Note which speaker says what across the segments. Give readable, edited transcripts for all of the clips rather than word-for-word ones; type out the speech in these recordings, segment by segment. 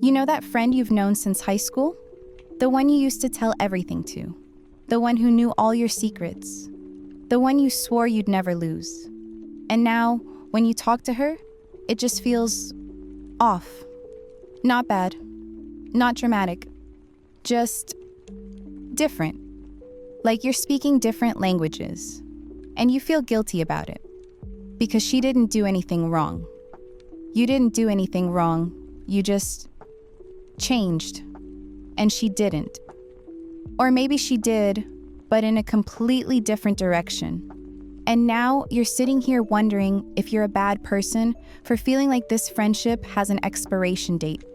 Speaker 1: You know that friend you've known since high school? The one you used to tell everything to. The one who knew all your secrets. The one you swore you'd never lose. And now, when you talk to her, it just feels off. Not bad. Not dramatic. Just different. Like you're speaking different languages. And you feel guilty about it. Because she didn't do anything wrong. You didn't do anything wrong. You just changed. And she didn't. Or maybe she did, but in a completely different direction. And now you're sitting here wondering if you're a bad person for feeling like this friendship has an expiration date.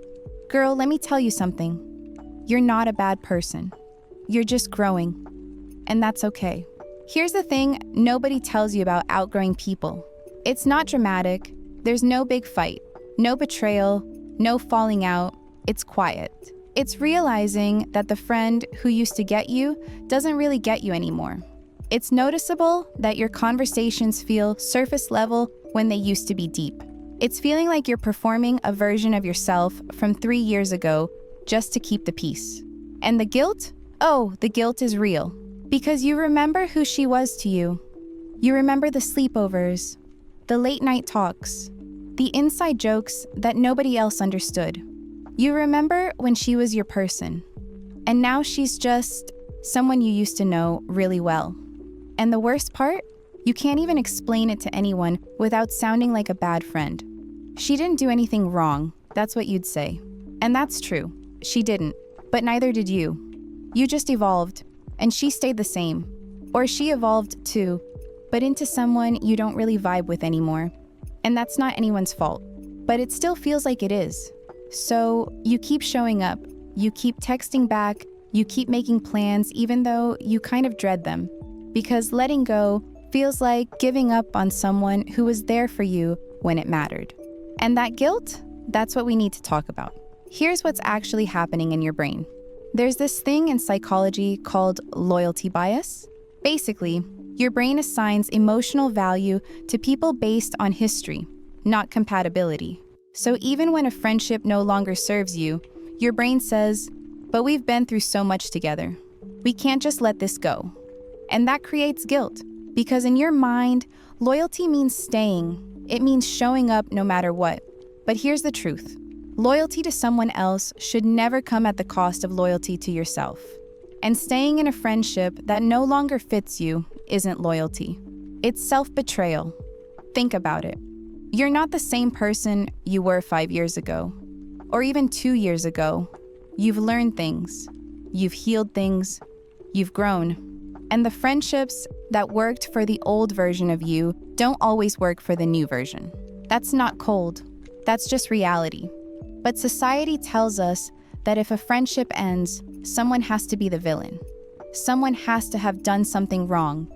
Speaker 1: Girl, let me tell you something. You're not a bad person. You're just growing. And that's okay. Here's the thing nobody tells you about outgrowing people. It's not dramatic. There's no big fight, no betrayal, no falling out. It's quiet. It's realizing that the friend who used to get you doesn't really get you anymore. It's noticeable that your conversations feel surface level when they used to be deep. It's feeling like you're performing a version of yourself from 3 years ago just to keep the peace. And the guilt? Oh, the guilt is real. Because you remember who she was to you. You remember the sleepovers, the late night talks, the inside jokes that nobody else understood. You remember when she was your person. And now she's just someone you used to know really well. And the worst part? You can't even explain it to anyone without sounding like a bad friend. She didn't do anything wrong, that's what you'd say. And that's true, she didn't, but neither did you. You just evolved, and she stayed the same. Or she evolved too, but into someone you don't really vibe with anymore. And that's not anyone's fault, but it still feels like it is. So you keep showing up, you keep texting back, you keep making plans even though you kind of dread them. Because letting go feels like giving up on someone who was there for you when it mattered. And that guilt, that's what we need to talk about. Here's what's actually happening in your brain. There's this thing in psychology called loyalty bias. Basically, your brain assigns emotional value to people based on history, not compatibility. So even when a friendship no longer serves you, your brain says, but we've been through so much together. We can't just let this go. And that creates guilt, because in your mind, loyalty means staying. It means showing up no matter what. But here's the truth. Loyalty to someone else should never come at the cost of loyalty to yourself. And staying in a friendship that no longer fits you isn't loyalty. It's self-betrayal. Think about it. You're not the same person you were 5 years ago, or even 2 years ago. You've learned things. You've healed things. You've grown. And the friendships that worked for the old version of you don't always work for the new version. That's not cold. That's just reality. But society tells us that if a friendship ends, someone has to be the villain. Someone has to have done something wrong.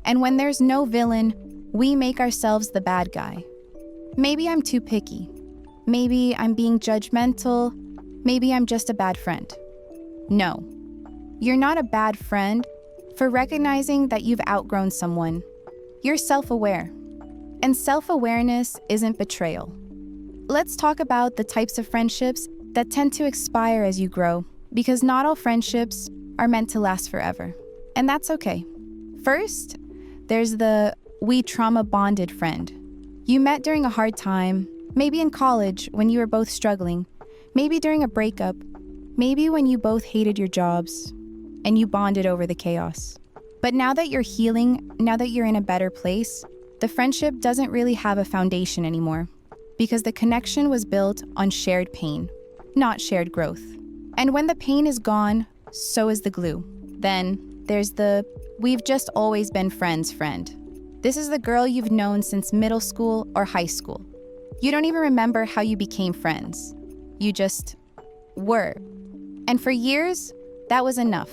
Speaker 1: And when there's no villain, we make ourselves the bad guy. Maybe I'm too picky. Maybe I'm being judgmental. Maybe I'm just a bad friend. No, you're not a bad friend for recognizing that you've outgrown someone. You're self-aware. And self-awareness isn't betrayal. Let's talk about the types of friendships that tend to expire as you grow, because not all friendships are meant to last forever. And that's okay. First, there's the we trauma bonded friend. You met during a hard time, maybe in college when you were both struggling, maybe during a breakup, maybe when you both hated your jobs, and you bonded over the chaos. But now that you're healing, now that you're in a better place, the friendship doesn't really have a foundation anymore, because the connection was built on shared pain, not shared growth. And when the pain is gone, so is the glue. Then there's the we've just always been friends friend. This is the girl you've known since middle school or high school. You don't even remember how you became friends. You just were. And for years, that was enough.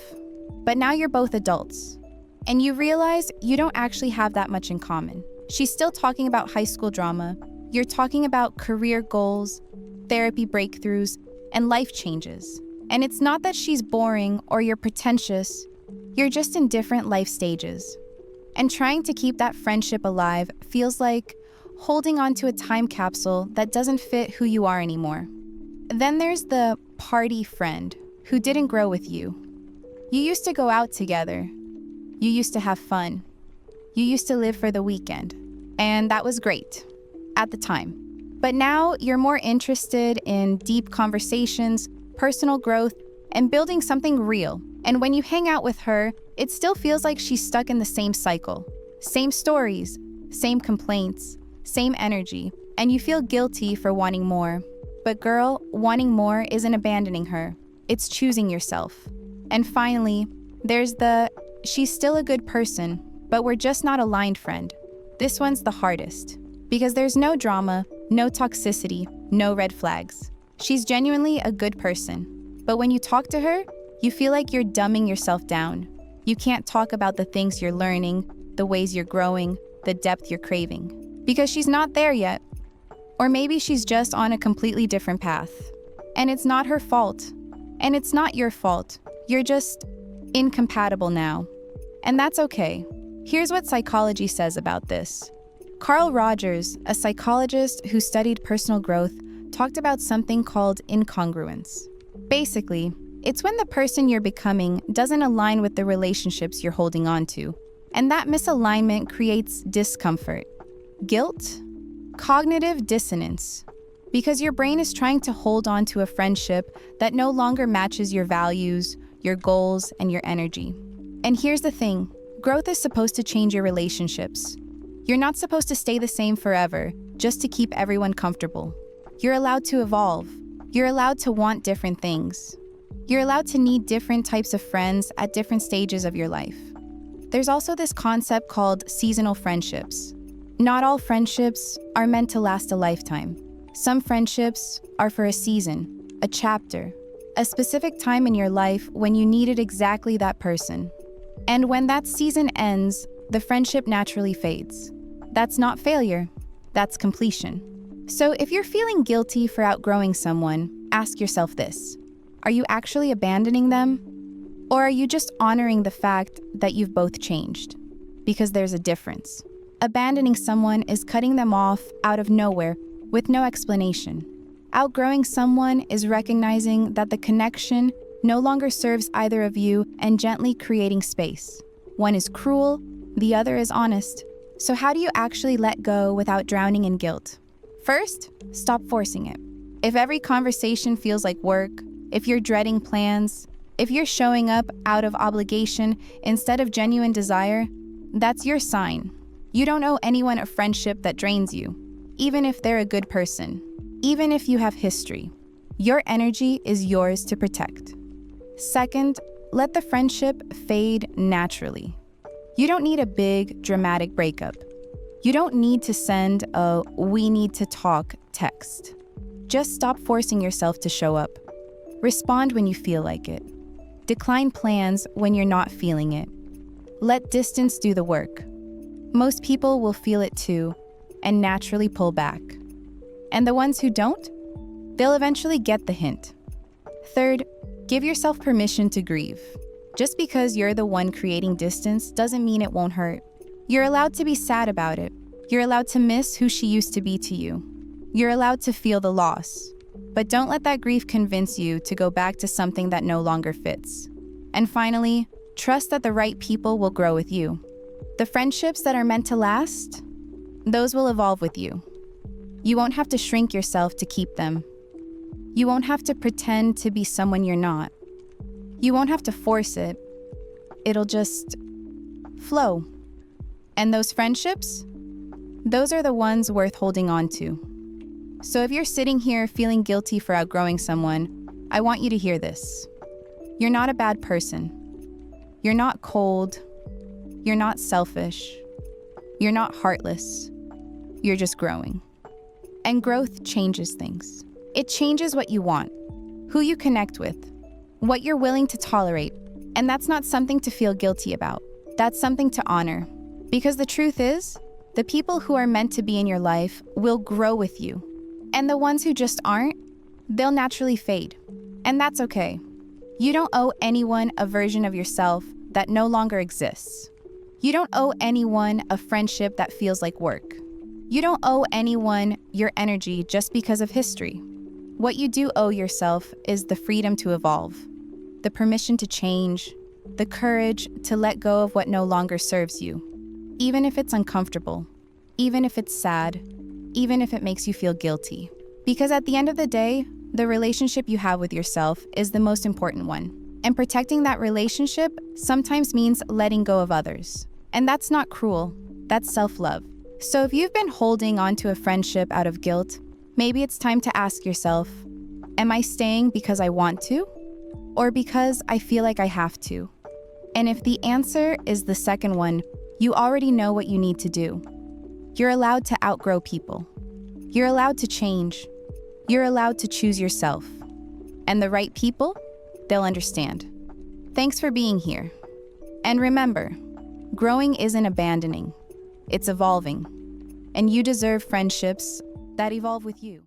Speaker 1: But now you're both adults. And you realize you don't actually have that much in common. She's still talking about high school drama. You're talking about career goals, therapy breakthroughs, and life changes. And it's not that she's boring or you're pretentious. You're just in different life stages. And trying to keep that friendship alive feels like holding onto a time capsule that doesn't fit who you are anymore. Then there's the party friend who didn't grow with you. You used to go out together. You used to have fun. You used to live for the weekend. And that was great at the time. But now you're more interested in deep conversations, personal growth, and building something real. And when you hang out with her, it still feels like she's stuck in the same cycle. Same stories, same complaints, same energy, and you feel guilty for wanting more. But girl, wanting more isn't abandoning her. It's choosing yourself. And finally, there's the she's still a good person, but we're just not aligned friend. This one's the hardest because there's no drama, no toxicity, no red flags. She's genuinely a good person. But when you talk to her, you feel like you're dumbing yourself down. You can't talk about the things you're learning, the ways you're growing, the depth you're craving. Because she's not there yet. Or maybe she's just on a completely different path. And it's not her fault. And it's not your fault. You're just incompatible now. And that's okay. Here's what psychology says about this. Carl Rogers, a psychologist who studied personal growth, talked about something called incongruence. Basically, it's when the person you're becoming doesn't align with the relationships you're holding on to. And that misalignment creates discomfort, guilt, cognitive dissonance, because your brain is trying to hold on to a friendship that no longer matches your values, your goals, and your energy. And here's the thing, growth is supposed to change your relationships. You're not supposed to stay the same forever, just to keep everyone comfortable. You're allowed to evolve. You're allowed to want different things. You're allowed to need different types of friends at different stages of your life. There's also this concept called seasonal friendships. Not all friendships are meant to last a lifetime. Some friendships are for a season, a chapter, a specific time in your life when you needed exactly that person. And when that season ends, the friendship naturally fades. That's not failure, that's completion. So if you're feeling guilty for outgrowing someone, ask yourself this. Are you actually abandoning them? Or are you just honoring the fact that you've both changed? Because there's a difference. Abandoning someone is cutting them off out of nowhere with no explanation. Outgrowing someone is recognizing that the connection no longer serves either of you and gently creating space. One is cruel, the other is honest. So how do you actually let go without drowning in guilt? First, stop forcing it. If every conversation feels like work, if you're dreading plans, if you're showing up out of obligation instead of genuine desire, that's your sign. You don't owe anyone a friendship that drains you, even if they're a good person, even if you have history. Your energy is yours to protect. Second, let the friendship fade naturally. You don't need a big, dramatic breakup. You don't need to send a "we need to talk" text. Just stop forcing yourself to show up. Respond when you feel like it. Decline plans when you're not feeling it. Let distance do the work. Most people will feel it too and naturally pull back. And the ones who don't, they'll eventually get the hint. Third, give yourself permission to grieve. Just because you're the one creating distance doesn't mean it won't hurt. You're allowed to be sad about it. You're allowed to miss who she used to be to you. You're allowed to feel the loss. But don't let that grief convince you to go back to something that no longer fits. And finally, trust that the right people will grow with you. The friendships that are meant to last, those will evolve with you. You won't have to shrink yourself to keep them. You won't have to pretend to be someone you're not. You won't have to force it. It'll just flow. And those friendships, those are the ones worth holding on to. So if you're sitting here feeling guilty for outgrowing someone, I want you to hear this. You're not a bad person. You're not cold. You're not selfish. You're not heartless. You're just growing. And growth changes things. It changes what you want, who you connect with, what you're willing to tolerate. And that's not something to feel guilty about. That's something to honor. Because the truth is, the people who are meant to be in your life will grow with you. And the ones who just aren't, they'll naturally fade. And that's okay. You don't owe anyone a version of yourself that no longer exists. You don't owe anyone a friendship that feels like work. You don't owe anyone your energy just because of history. What you do owe yourself is the freedom to evolve, the permission to change, the courage to let go of what no longer serves you, even if it's uncomfortable, even if it's sad, even if it makes you feel guilty. Because at the end of the day, the relationship you have with yourself is the most important one. And protecting that relationship sometimes means letting go of others. And that's not cruel, that's self-love. So if you've been holding on to a friendship out of guilt, maybe it's time to ask yourself, am I staying because I want to? Or because I feel like I have to? And if the answer is the second one, you already know what you need to do. You're allowed to outgrow people. You're allowed to change. You're allowed to choose yourself. And the right people, they'll understand. Thanks for being here. And remember, growing isn't abandoning, it's evolving. And you deserve friendships that evolve with you.